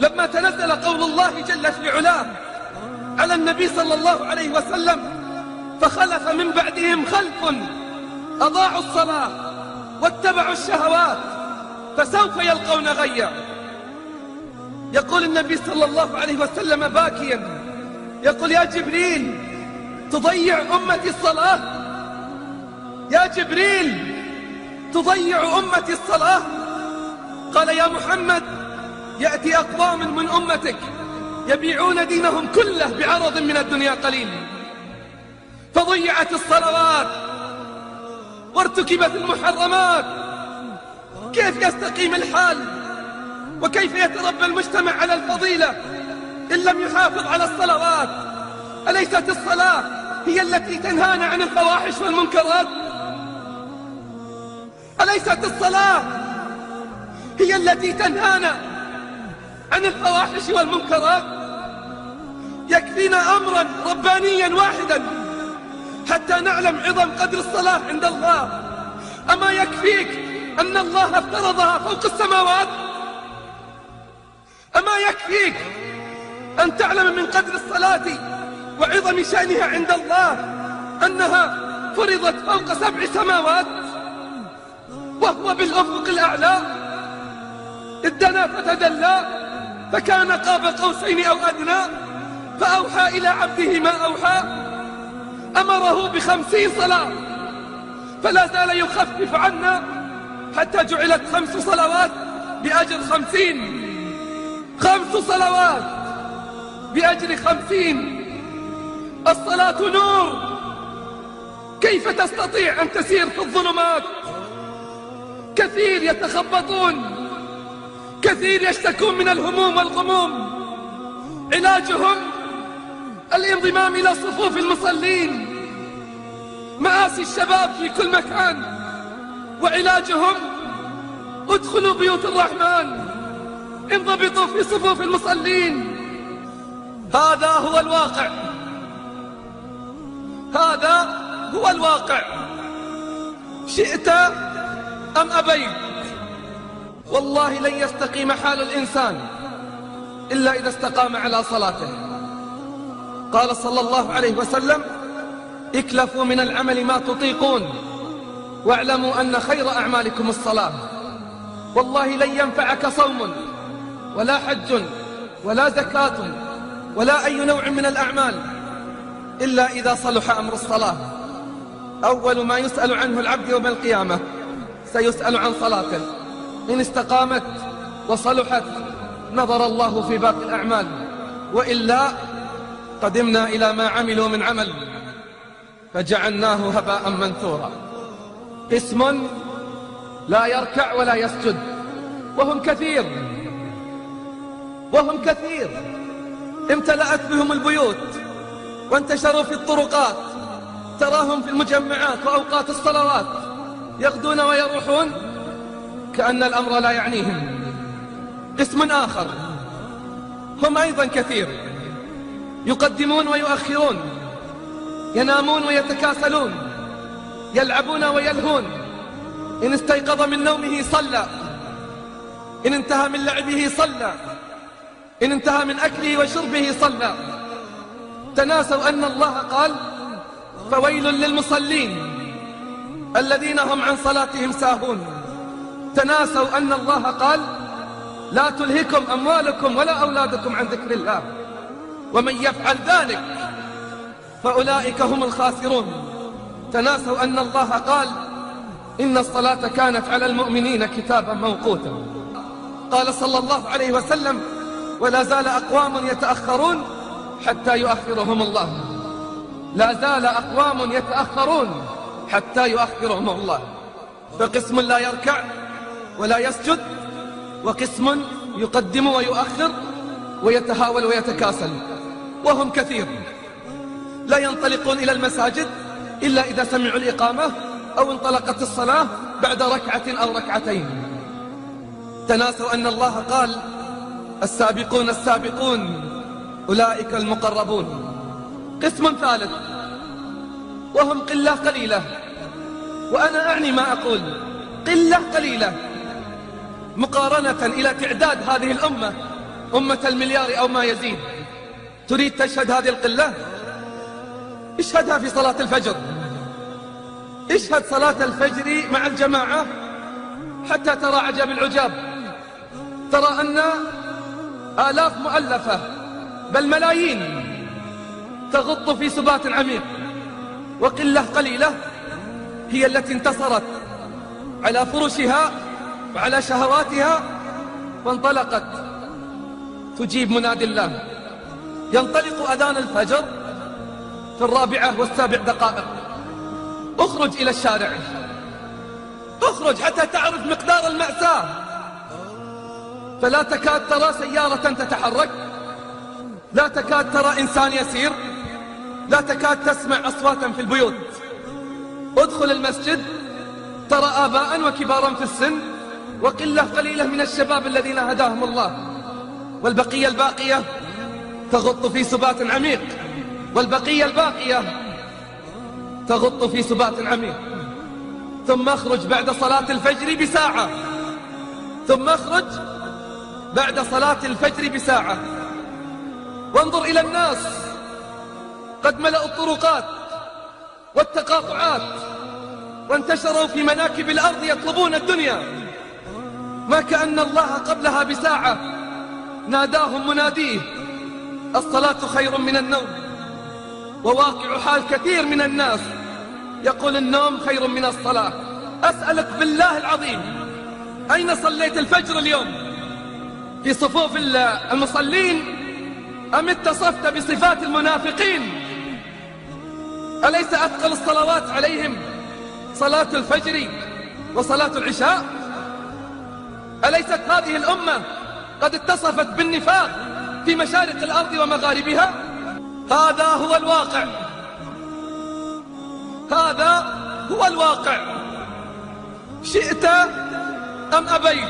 لما تنزل قول الله جل في علاه على النبي صلى الله عليه وسلم: فخلف من بعدهم خلف أضاعوا الصلاة واتبعوا الشهوات فسوف يلقون غيا. يقول النبي صلى الله عليه وسلم باكيا، يقول: يا جبريل تضيع أمتي الصلاة؟ يا جبريل تضيع أمتي الصلاة؟ قال: يا محمد يأتي أقوام من أمتك يبيعون دينهم كله بعرض من الدنيا قليل. فضيعت الصلوات وارتكبت المحرمات، كيف يستقيم الحال وكيف يتربى المجتمع على الفضيلة إن لم يحافظ على الصلوات؟ أليست الصلاة هي التي تنهانا عن الفواحش والمنكرات؟ أليست الصلاة هي التي تنهانا عن الفواحش والمنكرات؟ يكفينا أمرا ربانيا واحدا حتى نعلم عظم قدر الصلاة عند الله. أما يكفيك أن الله افترضها فوق السماوات؟ أما يكفيك أن تعلم من قدر الصلاة وعظم شأنها عند الله أنها فرضت فوق 7 سماوات وهو بالأفق الأعلى؟ إذ دنا فتدلى فكان قاب قوسين أو أدنى فأوحى إلى عبده ما أوحى. أمره ب50 صلاة فلا زال يخفف عنا حتى جعلت 5 صلوات بأجر 50. 5 صلوات بأجر 50. الصلاة نور، كيف تستطيع أن تسير في الظلمات؟ كثير يتخبطون، كثير يشتكون من الهموم والغموم، علاجهم الانضمام إلى صفوف المصلين. مآسي الشباب في كل مكان، وعلاجهم ادخلوا بيوت الرحمن، انضبطوا في صفوف المصلين. هذا هو الواقع، هذا هو الواقع، شئت أم أبيت. والله لن يستقيم حال الإنسان إلا إذا استقام على صلاته. قال صلى الله عليه وسلم: اكلفوا من العمل ما تطيقون واعلموا أن خير أعمالكم الصلاة. والله لن ينفعك صوم ولا حج ولا زكاة ولا أي نوع من الأعمال إلا إذا صلح أمر الصلاة. أول ما يسأل عنه العبد يوم القيامة سيسأل عن صلاته. إن استقامت وصلحت نظر الله في باقي الأعمال، وإلا قدمنا إلى ما عملوا من عمل فجعلناه هباء منثورا. قسم لا يركع ولا يسجد وهم كثير، وهم كثير، امتلأت بهم البيوت وانتشروا في الطرقات، تراهم في المجمعات وأوقات الصلوات يغدون ويروحون كأن الأمر لا يعنيهم. قسم آخر هم أيضا كثير، يقدمون ويؤخرون، ينامون ويتكاسلون، يلعبون ويلهون. إن استيقظ من نومه صلى، إن انتهى من لعبه صلى، إن انتهى من أكله وشربه صلى. تناسوا أن الله قال: فويل للمصلين الذين هم عن صلاتهم ساهون. تناسوا أن الله قال: لا تلهكم أموالكم ولا أولادكم عن ذكر الله ومن يفعل ذلك فأولئك هم الخاسرون. تناسوا أن الله قال: إن الصلاة كانت على المؤمنين كتابا موقوتا. قال صلى الله عليه وسلم: ولا زال أقوام يتأخرون حتى يؤخرهم الله. لا زال أقوام يتأخرون حتى يؤخرهم الله. فقسم لا يركع ولا يسجد، وقسم يقدم ويؤخر ويتهاول ويتكاسل، وهم كثير. لا ينطلقون إلى المساجد إلا إذا سمعوا الإقامة أو انطلقت الصلاة بعد ركعة أو ركعتين. تناسوا أن الله قال: السابقون السابقون أولئك المقربون. قسم ثالث وهم قلة قليلة، وأنا أعني ما أقول، قلة قليلة مقارنة إلى تعداد هذه الأمة أمة المليار أو ما يزيد، تريد تشهد هذه القلة؟ اشهدها في صلاة الفجر، اشهد صلاة الفجر مع الجماعة حتى ترى عجب العجاب. ترى أن آلاف مؤلفة بل ملايين تغط في سبات عميق، وقلة قليلة هي التي انتصرت على فرشها وعلى شهواتها وانطلقت تجيب منادي الله. ينطلق أذان الفجر في 4:07. اخرج إلى الشارع، اخرج حتى تعرف مقدار المأساة. فلا تكاد ترى سيارة تتحرك، لا تكاد ترى إنسان يسير، لا تكاد تسمع أصواتا في البيوت. ادخل المسجد ترى آباء وكبارا في السن وقلة قليلة من الشباب الذين هداهم الله، والبقية الباقية تغط في سبات عميق، والبقية الباقية تغط في سبات عميق. ثم اخرج بعد صلاة الفجر بساعة، ثم اخرج بعد صلاة الفجر بساعة وانظر إلى الناس قد ملأوا الطرقات والتقاطعات وانتشروا في مناكب الأرض يطلبون الدنيا، ما كأن الله قبلها بساعة ناداهم مناديه: الصلاة خير من النوم. وواقع حال كثير من الناس يقول النوم خير من الصلاة. أسألك بالله العظيم، أين صليت الفجر اليوم؟ في صفوف المصلين أم اتصفت بصفات المنافقين؟ أليس أثقل الصلوات عليهم صلاة الفجر وصلاة العشاء؟ أليست هذه الأمة قد اتصفت بالنفاق في مشارق الأرض ومغاربها؟ هذا هو الواقع، هذا هو الواقع، شئت أم أبيت.